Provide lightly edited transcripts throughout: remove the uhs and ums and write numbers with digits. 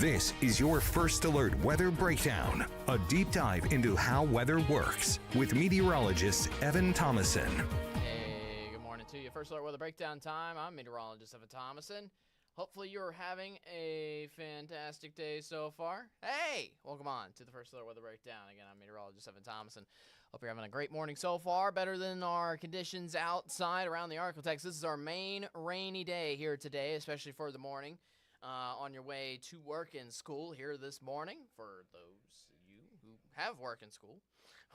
This is your First Alert Weather Breakdown, a deep dive into how weather works with meteorologist Evan Thomason. Hey, good morning to you. First Alert Weather Breakdown time. I'm meteorologist Evan Thomason. Hopefully you're having a fantastic day so far. Hey, welcome on to the First Alert Weather Breakdown. Again, I'm meteorologist Evan Thomason. Hope you're having a great morning so far, better than our conditions outside around the ArkLaTex. This is our main rainy day here today, especially for the morning. On your way to work and school here this morning, for those of you who have work and school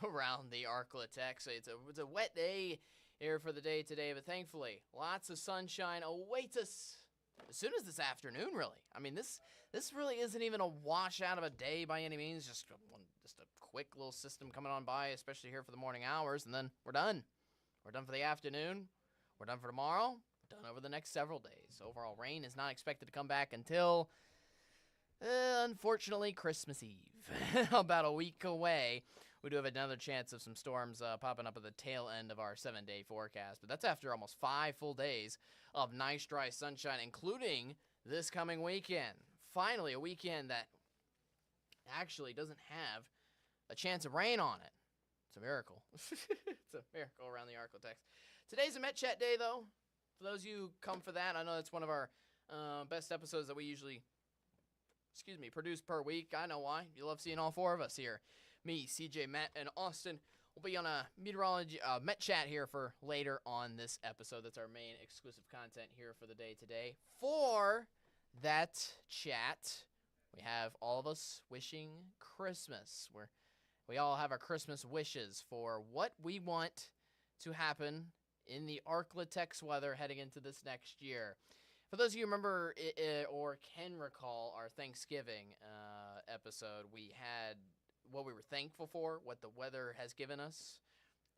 around the ArkLaTex. It's a wet day here for the day today, but thankfully, lots of sunshine awaits us as soon as this afternoon, really. I mean, this really isn't even a washout of a day by any means, just a quick little system coming on by, especially here for the morning hours, and then we're done. We're done for the afternoon. We're done for tomorrow. Done over the next several days. Overall, rain is not expected to come back until, unfortunately, Christmas Eve. About a week away. We do have another chance of some storms popping up at the tail end of our 7-day forecast. But that's after almost 5 full days of nice, dry sunshine, including this coming weekend. Finally, a weekend that actually doesn't have a chance of rain on it. It's a miracle. It's a miracle around the ArkLaTex. Today's a Met Chat day, though. For those of you who come for that, I know that's one of our best episodes that we usually, produce per week. I know why. You love seeing all 4 of us here. Me, CJ, Matt, and Austin will be on a meteorology Met Chat here for later on this episode. That's our main exclusive content here for the day today. For that chat, we have all of us wishing Christmas. We all have our Christmas wishes for what we want to happen in the ArkLaTex weather heading into this next year. For those of you who remember or can recall our Thanksgiving episode, we had what we were thankful for, what the weather has given us,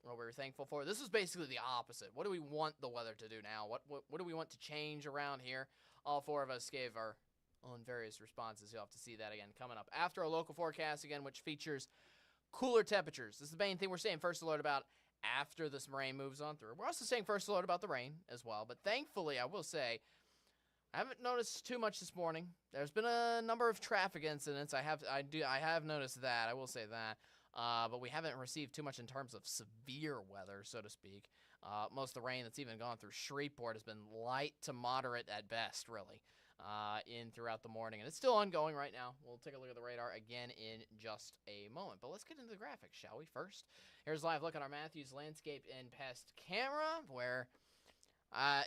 what we were thankful for. This is basically the opposite. What do we want the weather to do now? What do we want to change around here? All 4 of us gave our own various responses. You'll have to see that again coming up after our local forecast again, which features cooler temperatures. This is the main thing we're saying First Alert about after this rain moves on through. We're also saying First Alert about the rain as well, but thankfully, I will say, I haven't noticed too much this morning. There's been a number of traffic incidents. I have noticed that. I will say that. But we haven't received too much in terms of severe weather, so to speak. Most of the rain that's even gone through Shreveport has been light to moderate at best, really, in throughout the morning. And it's still ongoing right now. We'll take a look at the radar again in just a moment. But let's get into the graphics, shall we? First, here's a live look at our Matthews Landscape and Pest camera, where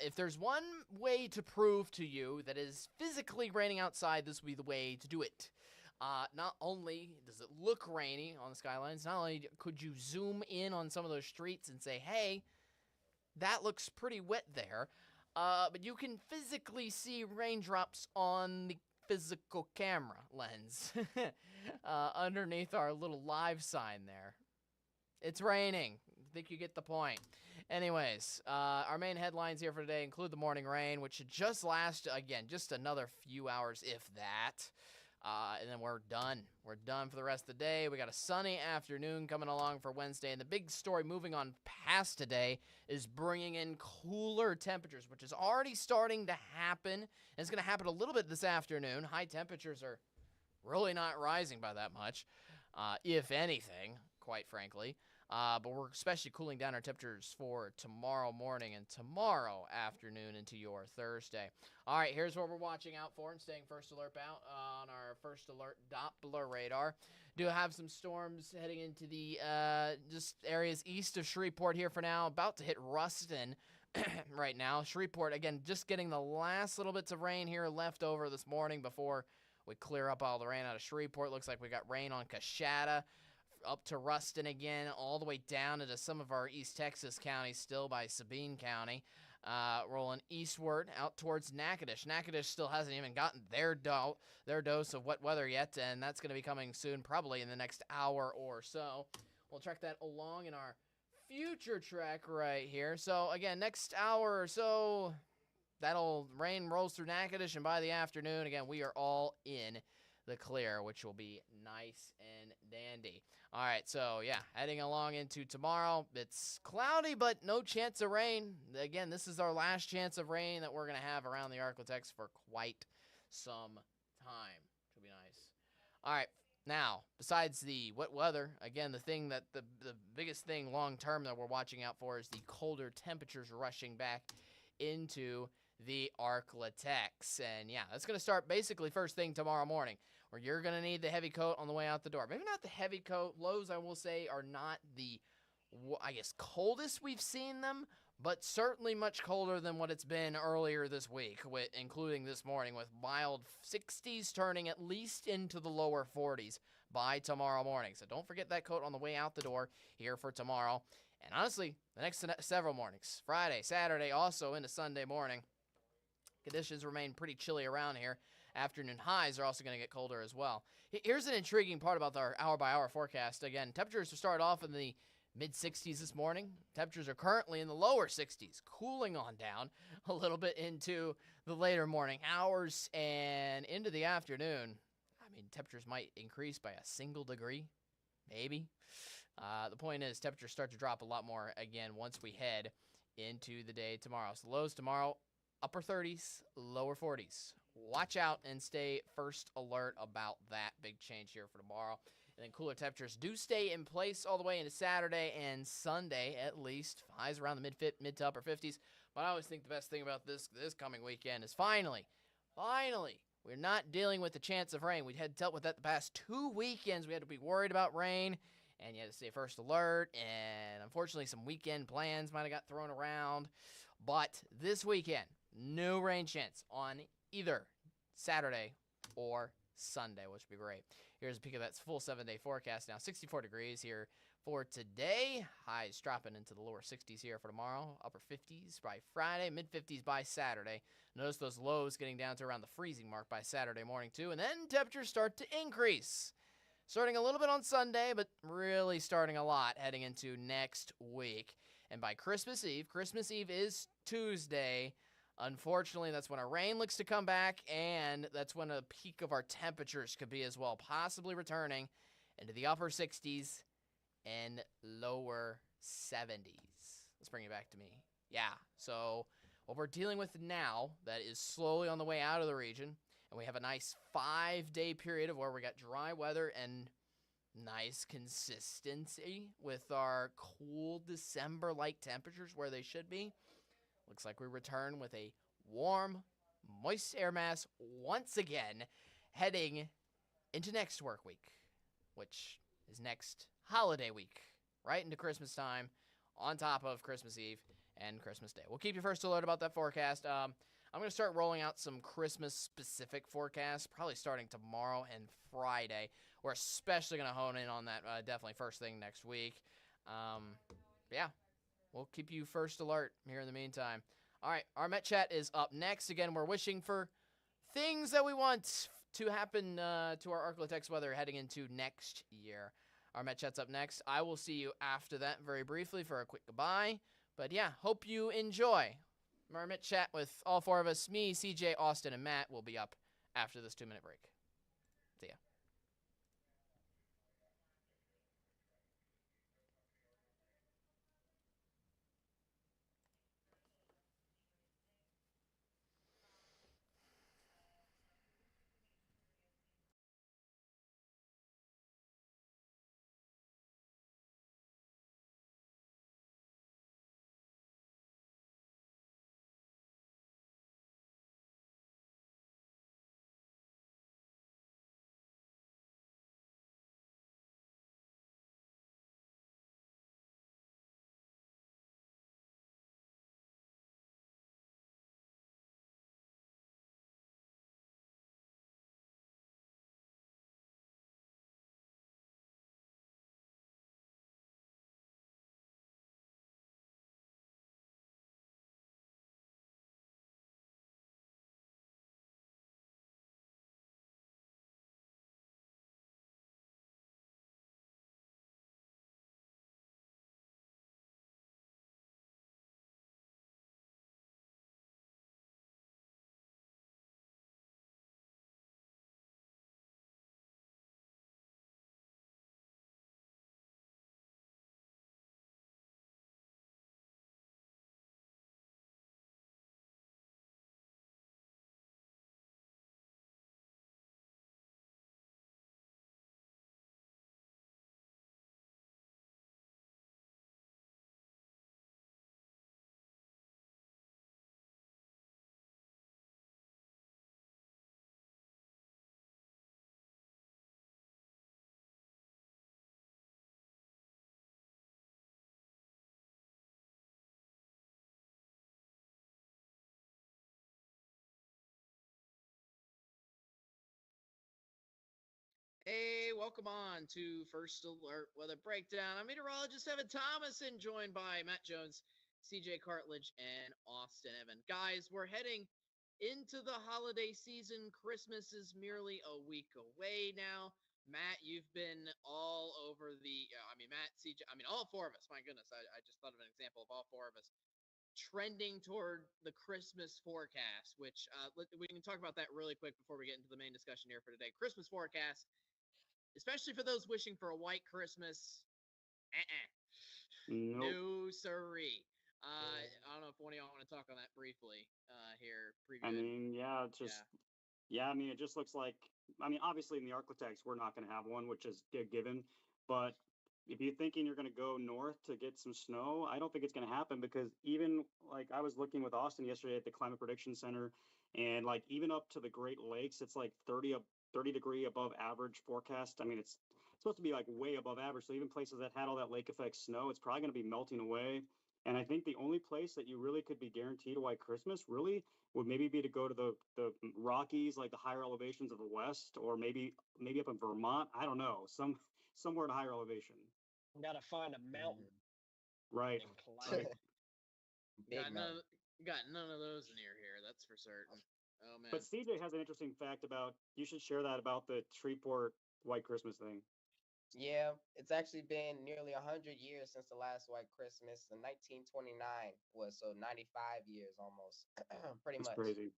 if there's one way to prove to you that it is physically raining outside, this will be the way to do it. Not only does it look rainy on the skylines, not only could you zoom in on some of those streets and say, hey, that looks pretty wet there, but you can physically see raindrops on the physical camera lens underneath our little live sign there. It's raining. I think you get the point. Anyways, our main headlines here for today include the morning rain, which should just last, again, just another few hours, if that. And then we're done. We're done for the rest of the day. We got a sunny afternoon coming along for Wednesday. And the big story moving on past today is bringing in cooler temperatures, which is already starting to happen. And it's going to happen a little bit this afternoon. High temperatures are really not rising by that much, if anything, quite frankly. But we're especially cooling down our temperatures for tomorrow morning and tomorrow afternoon into your Thursday. All right, here's what we're watching out for and staying First Alert out on our First Alert Doppler radar. Do have some storms heading into the just areas east of Shreveport here for now. About to hit Ruston right now. Shreveport, again, just getting the last little bits of rain here left over this morning before we clear up all the rain out of Shreveport. Looks like we got rain on Coshada, up to Ruston again, all the way down into some of our East Texas counties still by Sabine County. Rolling eastward out towards Natchitoches. Natchitoches still hasn't even gotten their dose of wet weather yet, and that's going to be coming soon, probably in the next hour or so. We'll track that along in our future track right here. So, again, next hour or so, that'll rain rolls through Natchitoches, and by the afternoon, again, we are all in the clear, which will be nice and dandy. All right, so yeah, heading along into tomorrow. It's cloudy, but no chance of rain. Again, this is our last chance of rain that we're going to have around the ArkLaTex for quite some time, which will be All right. Now, besides the wet weather, again, the biggest thing long term that we're watching out for is the colder temperatures rushing back into the ArkLaTex. And yeah, that's going to start basically first thing tomorrow morning, where you're going to need the heavy coat on the way out the door. Maybe not the heavy coat. Lows, I will say, are not the, I guess, coldest we've seen them, but certainly much colder than what it's been earlier this week, including this morning, with mild 60s turning at least into the lower 40s by tomorrow morning. So don't forget that coat on the way out the door here for tomorrow. And honestly, the next several mornings, Friday, Saturday, also into Sunday morning, conditions remain pretty chilly around here. Afternoon highs are also going to get colder as well. Here's an intriguing part about our hour-by-hour forecast. Again, temperatures will start off in the mid-60s this morning. Temperatures are currently in the lower 60s, cooling on down a little bit into the later morning hours and into the afternoon. I mean, temperatures might increase by a single degree, maybe. The point is, temperatures start to drop a lot more again once we head into the day tomorrow. So lows tomorrow, upper 30s, lower 40s. Watch out and stay first alert about that big change here for tomorrow. And then cooler temperatures do stay in place all the way into Saturday and Sunday, at least. Highs around the mid to upper 50s. But I always think the best thing about this coming weekend is finally, we're not dealing with the chance of rain. We had dealt with that the past 2 weekends. We had to be worried about rain, and you had to stay first alert. And unfortunately, some weekend plans might have got thrown around. But this weekend, no rain chance on either Saturday or Sunday, which would be great. Here's a peek of that full 7-day forecast now. 64 degrees here for today. Highs dropping into the lower 60s here for tomorrow. Upper 50s by Friday. Mid-50s by Saturday. Notice those lows getting down to around the freezing mark by Saturday morning too. And then temperatures start to increase. Starting a little bit on Sunday, but really starting a lot heading into next week. And by Christmas Eve is Tuesday. Unfortunately, that's when our rain looks to come back, and that's when a peak of our temperatures could be as well, possibly returning into the upper 60s and lower 70s. Let's bring it back to me. Yeah, so what we're dealing with now, that is slowly on the way out of the region, and we have a nice 5-day period of where we got dry weather and nice consistency with our cool December-like temperatures where they should be. Looks like we return with a warm, moist air mass once again, heading into next work week, which is next holiday week, right into Christmas time, on top of Christmas Eve and Christmas Day. We'll keep you first alert about that forecast. I'm going to start rolling out some Christmas-specific forecasts, probably starting tomorrow and Friday. We're especially going to hone in on that definitely first thing next week. Yeah. We'll keep you first alert here in the meantime. All right, our Met Chat is up next. Again, we're wishing for things that we want to happen to our ArkLaTex weather heading into next year. Our Met Chat's up next. I will see you after that very briefly for a quick goodbye. But yeah, hope you enjoy. Our Met Chat with all four of us, me, CJ, Austin, and Matt, will be up after this 2-minute break. See ya. Hey, welcome on to First Alert Weather Breakdown. I'm meteorologist Evan Thomason, joined by Matt Jones, CJ Cartledge, and Austin Evan. Guys, we're heading into the holiday season. Christmas is merely a week away now. Matt, you've been all over Matt, CJ, all four of us. My goodness, I just thought of an example of all four of us trending toward the Christmas forecast, which we can talk about that really quick before we get into the main discussion here for today. Christmas forecast, especially for those wishing for a white Christmas. Nope. No siree. I don't know if one of y'all want to talk on that briefly here. I Previewing. mean, yeah, it's just, yeah, I mean, it just looks like, I mean, obviously in the ArkLaTex, we're not going to have one, which is a given. But if you're thinking you're going to go north to get some snow, I don't think it's going to happen because even like I was looking with Austin yesterday at the Climate Prediction Center, and like even up to the Great Lakes, it's like 30 degree above average forecast. I mean, it's supposed to be like way above average. So even places that had all that lake effect snow, it's probably going to be melting away. And I think the only place that you really could be guaranteed a white Christmas really would maybe be to go to the Rockies, like the higher elevations of the West, or maybe up in Vermont. I don't know, somewhere at a higher elevation. Got to find a mountain. Right. And climb it. Got none of those near here. That's for certain. Oh man. But CJ has an interesting fact about. You should share that about the Shreveport White Christmas thing. Yeah, it's actually been nearly 100 years since the last White Christmas. In 1929 was, so 95 years almost, pretty It's much. crazy.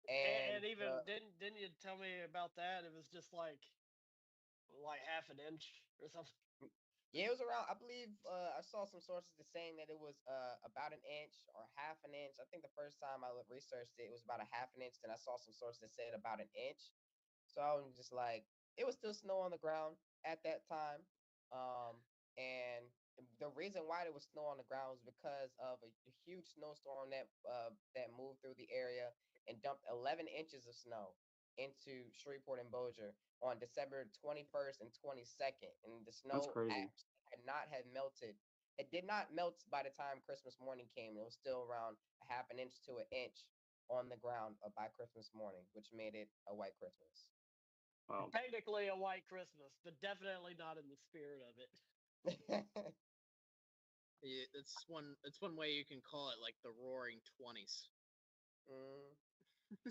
And even didn't you tell me about that? It was just like half an inch or something. Yeah, it was around. I believe I saw some sources that saying that it was about an inch or half an inch. I think the first time I researched it, it was about a half an inch. Then I saw some sources that said about an inch. So I was just like, it was still snow on the ground at that time. And the reason why there was snow on the ground was because of a huge snowstorm that moved through the area and dumped 11 inches of snow into Shreveport and Bossier on December 21st and 22nd. And the snow That's crazy. had melted. It did not melt by the time Christmas morning came. It was still around a half an inch to an inch on the ground by Christmas morning, which made it a white Christmas. Wow. Technically a white Christmas, but definitely not in the spirit of it. Yeah, it's one way you can call it, like the Roaring 20s.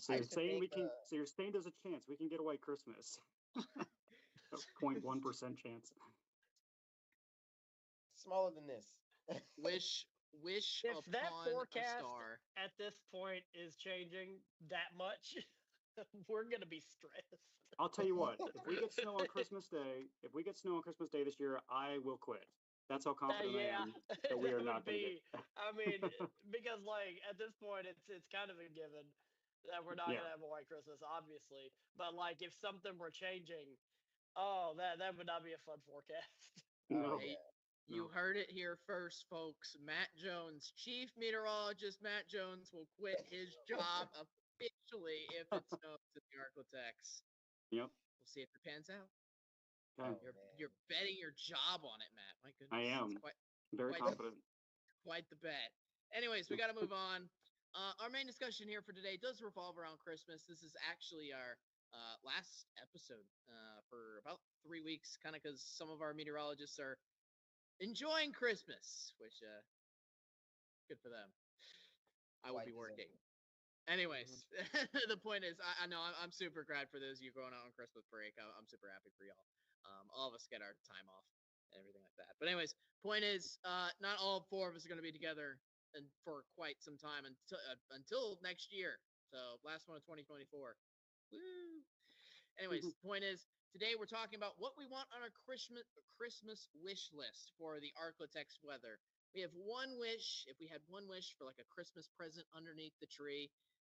So you're saying we can? So you're saying there's a chance we can get a white Christmas? 0.1% chance. Smaller than this. Wish If upon that a forecast star. at this point is changing that much, we're gonna be stressed. I'll tell you what. If we get snow on Christmas Day, this year, I will quit. That's how confident I am that we are not going to get. I mean, because like at this point, it's kind of a given that we're not gonna have a white Christmas, obviously. But like, if something were changing, that would not be a fun forecast. No. Hey, you heard it here first, folks. Matt Jones, chief meteorologist Matt Jones, will quit his job officially if it snows in the ArkLaTex. Yep. We'll see if it pans out. Okay. You're betting your job on it, Matt. My goodness. I am very confident. Quite the bet. Anyways, we got to move on. Our main discussion here for today does revolve around Christmas. This is actually our last episode for about 3 weeks, kind of because some of our meteorologists are enjoying Christmas, which good for them. I will be working. Anyways, the point is, I know I'm super glad for those of you going out on Christmas break. I'm super happy for y'all. All of us get our time off and everything like that. But anyways, point is, not all four of us are going to be together and for quite some time until next year. So last one of 2024. Woo! Anyways, point is, today we're talking about what we want on our Christmas wish list for the ArkLaTex weather. We have one wish. If we had one wish for like a Christmas present underneath the tree,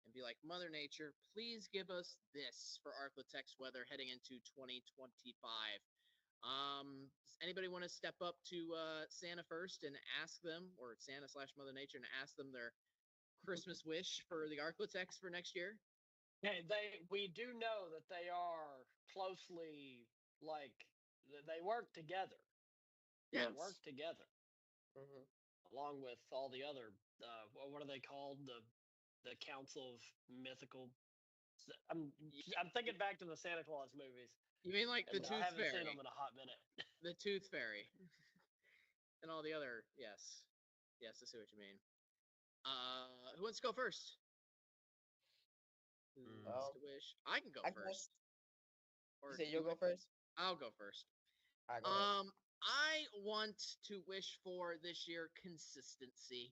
and be like, Mother Nature, please give us this for ArkLaTex weather heading into 2025. Does anybody want to step up to Santa first and ask them, or Santa/Mother Nature, and ask them their Christmas wish for the ArkLaTex for next year? Hey, we do know that they are closely, like, they work together. Yes. They work together. Along with all the other, what are they called? The Council of Mythical. I'm thinking back to the Santa Claus movies. You mean like the I Tooth haven't seen Fairy? them in a hot minute. The Tooth Fairy. And all the other, yes. Yes, I see what you mean. Who wants to go first? Who wants to wish? I can go I first. You say you'll go first? I'll go first. All right, go ahead. I want to wish for this year consistency,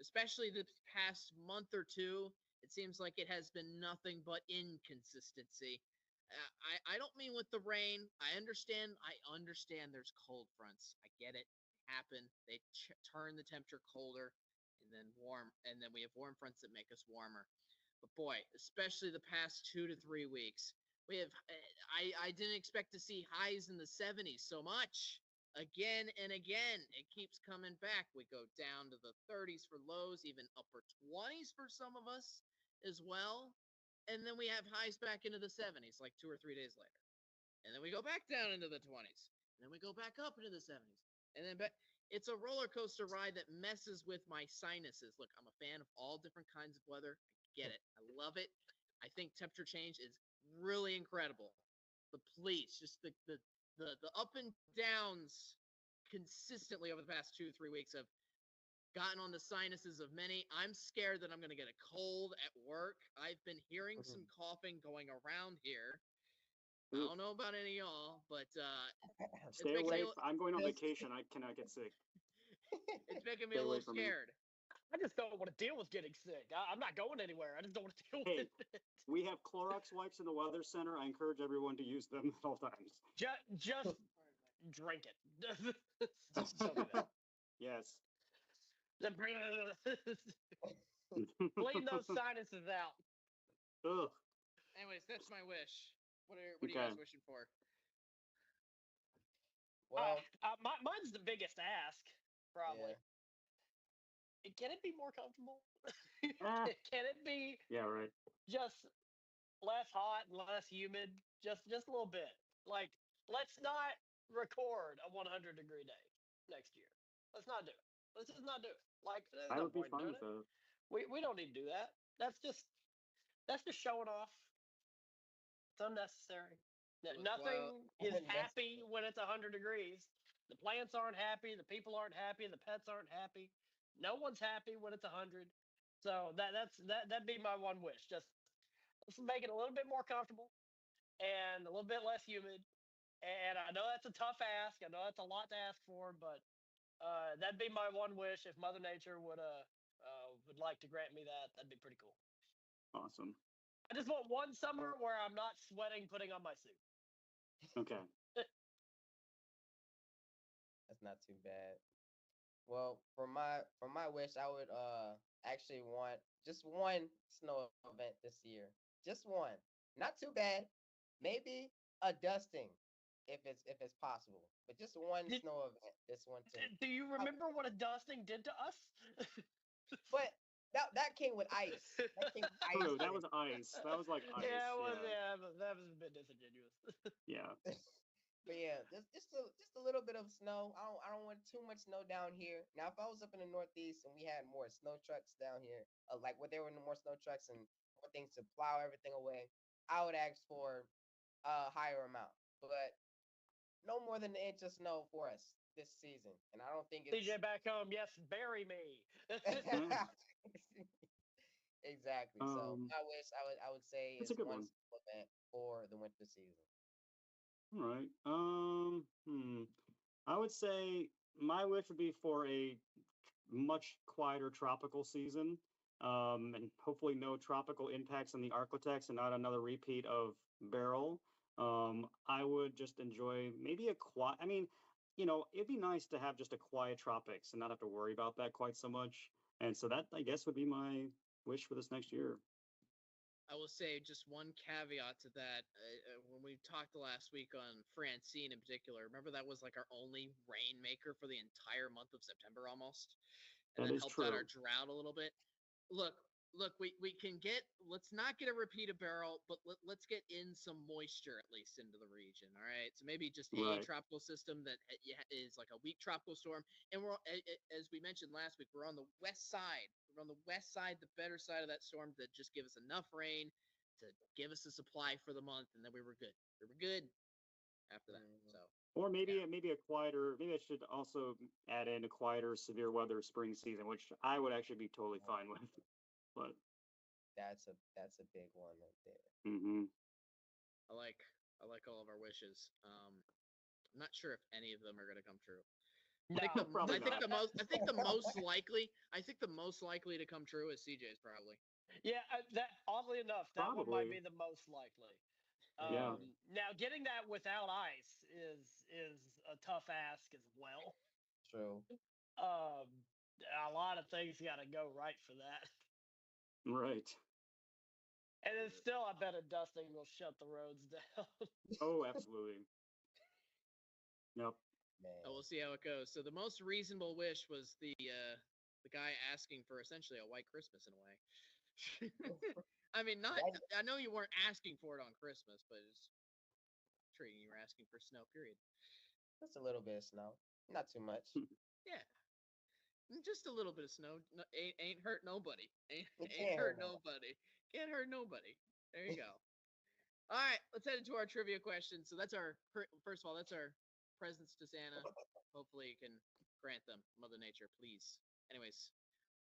especially the past month or two. It seems like it has been nothing but inconsistency. I don't mean with the rain. I understand there's cold fronts. I get it. They happen. They turn the temperature colder and then warm, and then we have warm fronts that make us warmer. But boy, especially the past 2 to 3 weeks, we have. I didn't expect to see highs in the 70s so much. Again and again, it keeps coming back. We go down to the 30s for lows, even upper 20s for some of us as well. And then we have highs back into the 70s like 2 or 3 days later. And then we go back down into the 20s. And then we go back up into the 70s. And then it's a roller coaster ride that messes with my sinuses. Look, I'm a fan of all different kinds of weather. I get it. I love it. I think temperature change is really incredible. But please, just the up and downs consistently over the past 2 3 weeks have gotten on the sinuses of many. I'm scared that I'm going to get a cold at work. I've been hearing some coughing going around here. I don't know about any of y'all, but Stay away. I'm going on vacation. I cannot get sick. It's making me a little scared. I just don't want to deal with getting sick. I'm not going anywhere. I just don't want to deal with it. We have Clorox wipes in the weather center. I encourage everyone to use them at all times. Just drink it. Just tell me that. Yes. Clean those sinuses out. Ugh. Anyways, that's my wish. What are you guys wishing for? Well, mine's the biggest ask, probably. Yeah. Can it be more comfortable? Can it be? Yeah, right. Just less hot and less humid, just a little bit. Like, let's not record a 100-degree day next year. Let's not do it. Let's just not do it. Like, there's I no would be point fine doing with it. that. We don't need to do that. That's just showing off. It's unnecessary. Nothing is happy when it's 100 degrees. The plants aren't happy. The people aren't happy. The pets aren't happy. No one's happy when it's 100. So that'd be my one wish. Just let's make it a little bit more comfortable and a little bit less humid. And I know that's a tough ask. I know that's a lot to ask for, but that'd be my one wish. If Mother Nature would like to grant me that, that'd be pretty cool. Awesome. I just want one summer where I'm not sweating putting on my suit. Okay. That's not too bad. Well, for my wish, I would actually want just one snow event this year. Just one. Not too bad. Maybe a dusting if it's possible. But just one snow event this one too. Do you remember what a dusting did to us? But that came with ice. That came with ice. True, that was ice. That was like ice. Yeah, it was. Yeah, that was a bit disingenuous. Yeah. But yeah, just a little bit of snow. I don't want too much snow down here. Now, if I was up in the Northeast and we had more snow trucks down here, like what there were more snow trucks and more things to plow everything away, I would ask for a higher amount. But no more than an inch of snow for us this season, and I don't think it's CJ back home. Yes, bury me. Exactly. So I wish I would say That's it's a good one one. snow event for the winter season. All right. I would say my wish would be for a much quieter tropical season, and hopefully no tropical impacts on the ArkLaTex and not another repeat of Beryl. I would just enjoy maybe a quiet. I mean, it'd be nice to have just a quiet tropics and not have to worry about that quite so much. And so that, I guess, would be my wish for this next year. I will say just one caveat to that. When we talked last week on Francine in particular, remember that was like our only rainmaker for the entire month of September almost? And that helped out our drought a little bit. Look, we can let's not get a repeat of Beryl, but let's get in some moisture at least into the region, all right? So maybe just a tropical system that is like a weak tropical storm. And we're, as we mentioned last week, we're on the west side. We're on the west side, the better side of that storm that just give us enough rain to give us a supply for the month, and then we were good. We were good. after that. Mhm. So Or maybe yeah. maybe a quieter. Maybe I should also add in a quieter severe weather spring season, which I would actually be totally fine with. But That's a big one right there. hmm I like I like all of our wishes. I'm not sure if any of them are going to come true. No, Probably I think not. I think the most likely to come true is CJ's probably. yeah, that oddly enough, that one might Probably. be the most likely. Yeah. Now getting that without ice is a tough ask as well. True. Um, a lot of things got to go right for that, Right. and then still, I bet a dusting will shut the roads down. Oh, absolutely. Yep. So we'll Man. see how it goes. So the most reasonable wish was the guy asking for essentially a white Christmas in a way. I mean, not. Right. I know you weren't asking for it on Christmas, but it's treating you were asking for snow. Period. Just a little bit of snow. Not too much. Yeah, just a little bit of snow. No, ain't hurt nobody. It Ain't can't hurt hurt nobody. Can't hurt nobody. There you nobody. go. All right, let's head into our trivia question. So that's our first of all, that's our presents to Santa. Hopefully, you can grant them, Mother Nature, please. Anyways,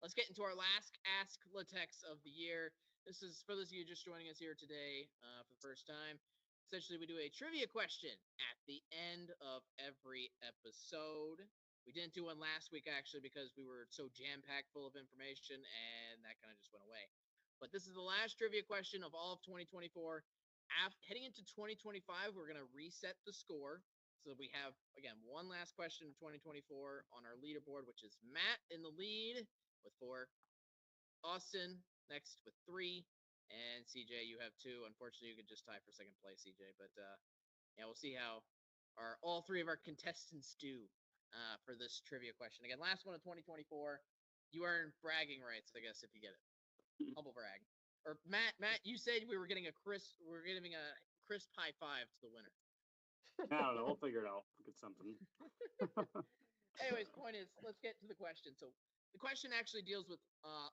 let's get into our last Ask Latex of the year. This is for those of you just joining us here today for the first time. Essentially, we do a trivia question at the end of every episode. We didn't do one last week actually because we were so jam-packed full of information and that kind of just went away. But this is the last trivia question of all of 2024. Heading into 2025, we're going to reset the score. So we have, again, one last question of 2024 on our leaderboard, which is Matt in the lead with 4, Austin next with 3, and CJ, you have 2. Unfortunately, you could just tie for second place, CJ. But yeah, we'll see how all 3 of our contestants do for this trivia question. Again, last one of 2024. You earn bragging rights, I guess, if you get it. Humble brag. Or Matt, you said we're giving a crisp high five to the winner. I don't know. We'll figure it out. We'll get something. Anyways, point is, let's get to the question. So the question actually deals with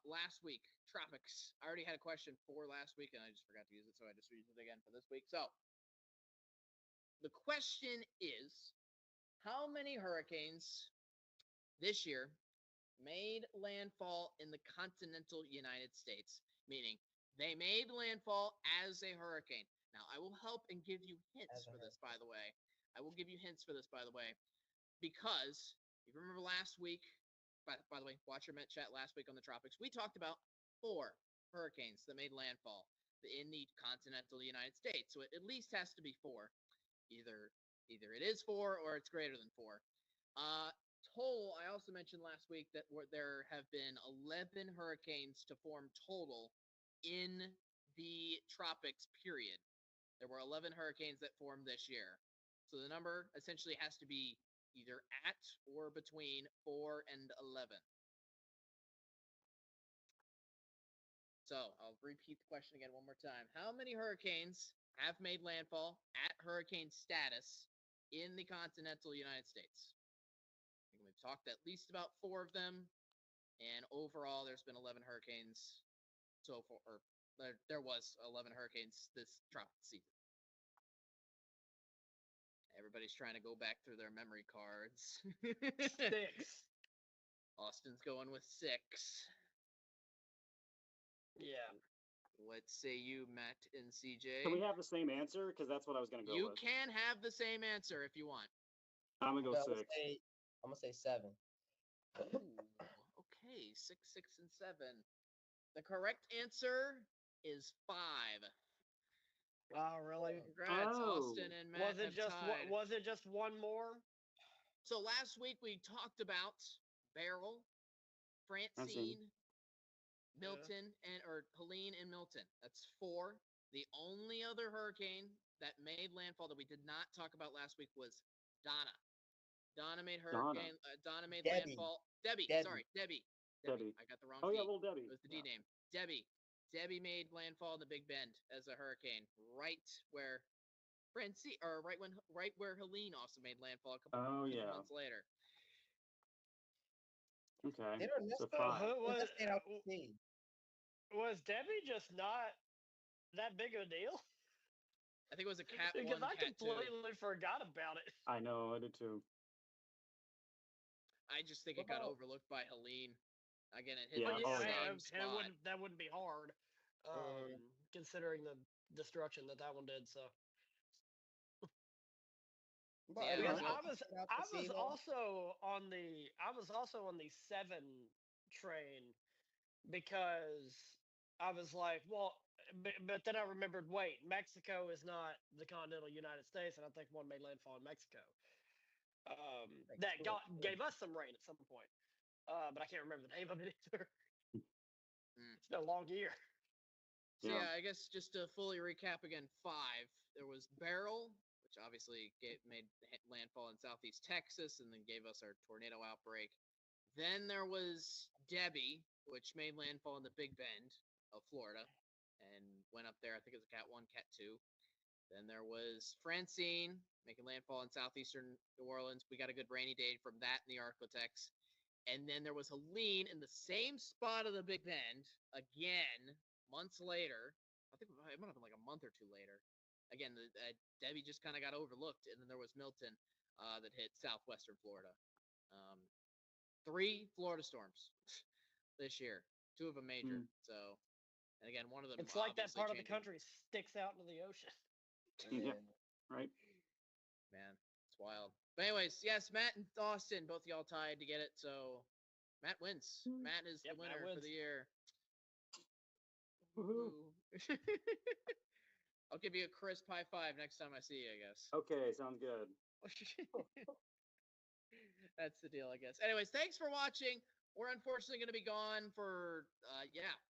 last week, tropics. I already had a question for last week, and I just forgot to use it, so I just used it again for this week. So the question is, how many hurricanes this year made landfall in the continental United States? Meaning, they made landfall as a hurricane. Now, I will help and give you hints for this, by the way. I will give you hints for this, by the way, because if you remember last week, by the way, watch your Met chat last week on the tropics, we talked about 4 hurricanes that made landfall in the continental United States. So it at least has to be 4. Either it is 4 or it's greater than 4. Total, I also mentioned last week that there have been 11 hurricanes to form total in the tropics period. There were 11 hurricanes that formed this year. So the number essentially has to be either at or between 4 and 11. So I'll repeat the question again one more time. How many hurricanes have made landfall at hurricane status in the continental United States? I think we've talked at least about 4 of them. And overall, there's been 11 hurricanes so far, or there was 11 hurricanes this tropic season. Everybody's trying to go back through their memory cards. 6. Austin's going with 6. Yeah. What say you, Matt and CJ? Can we have the same answer? Because that's what I was going to go You with. can have the same answer if you want. I'm going to go 6. I'm gonna say 7. Ooh, okay, 6, 6, and 7. The correct answer is 5. Wow, really? Congrats, Oh. Austin and Matt have tied. Was it just one more? So last week we talked about Beryl, Francine, Milton, or Helene and Milton. That's 4. The only other hurricane that made landfall that we did not talk about last week was Donna. Donna made landfall. Debbie. Sorry, Debbie. I got the wrong. Oh D. yeah, little Debbie. It was the D name. Debbie. Debbie made landfall in the Big Bend as a hurricane, right where Francine, or right where Helene also made landfall a couple months later. Okay. Did So Ernesto 5. Was Debbie just not that big of a deal? I think it was a Cat 1, Because I Cat 2. completely forgot about it. I know, I did too. I just think What it got about- overlooked by Helene. Again, it hit Yeah. the Oh, same yeah. And spot. that wouldn't be hard, considering the destruction that one did. So But Yeah, because so- I was also on the 7 train because I was like, well, but then I remembered, wait, Mexico is not the continental United States, and I think one made landfall in Mexico. That gave us some rain at some point, but I can't remember the name of it either. It's been a long year. So Yeah. yeah, I guess just to fully recap again, 5. There was Beryl, which obviously made landfall in southeast Texas and then gave us our tornado outbreak. Then there was Debbie, which made landfall in the Big Bend of Florida and went up there. I think it was a Cat 1, Cat 2. Then there was Francine making landfall in southeastern New Orleans. We got a good rainy day from that in the ArkLaTex. And then there was Helene in the same spot of the Big Bend again months later. I think it might have been like a month or two later. Again, Debbie just kind of got overlooked. And then there was Milton that hit southwestern Florida. 3 Florida storms this year. 2 of them major. So, and again, one of them. It's like that part of the changing. country sticks out into the ocean. Yeah. Right. Man, it's wild. But anyways, yes, Matt and Austin, both of y'all tied to get it. So Matt wins. Matt is Yep, the Matt winner for wins. the year. Woohoo. Woo. I'll give you a crisp high 5 next time I see you, I guess. Okay, sounds good. That's the deal, I guess. Anyways, thanks for watching. We're unfortunately going to be gone for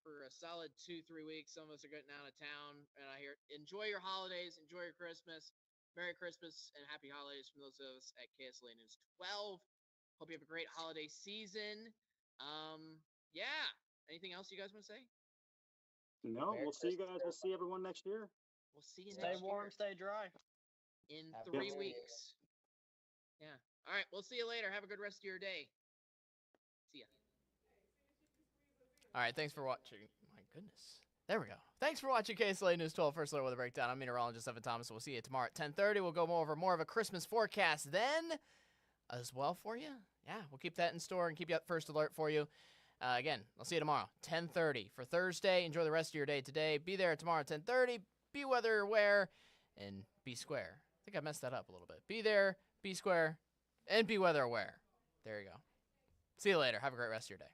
for a solid 2-3 weeks. Some of us are getting out of town, and I hear enjoy your holidays, enjoy your Christmas, Merry Christmas, and Happy Holidays from those of us at KSLA News 12. Hope you have a great holiday season. Yeah. Anything else you guys want to say? No, Merry we'll see you guys. Christmas, We'll see everyone next year. We'll see you Stay next warm, year stay dry. in Happy 3 New Year. weeks. Yeah. All right. We'll see you later. Have a good rest of your day. See ya. All right. Thanks for watching. My goodness. There we go. Thanks for watching KSLA News 12 First Alert Weather Breakdown. I'm meteorologist Evan Thomas. We'll see you tomorrow at 10:30. We'll go over more of a Christmas forecast then as well for you. Yeah, we'll keep that in store and keep you at first alert for you. Again, I'll see you tomorrow, 10:30 for Thursday. Enjoy the rest of your day today. Be there tomorrow at 10:30. Be weather aware and be square. I think I messed that up a little bit. Be there, be square, and be weather aware. There you go. See you later. Have a great rest of your day.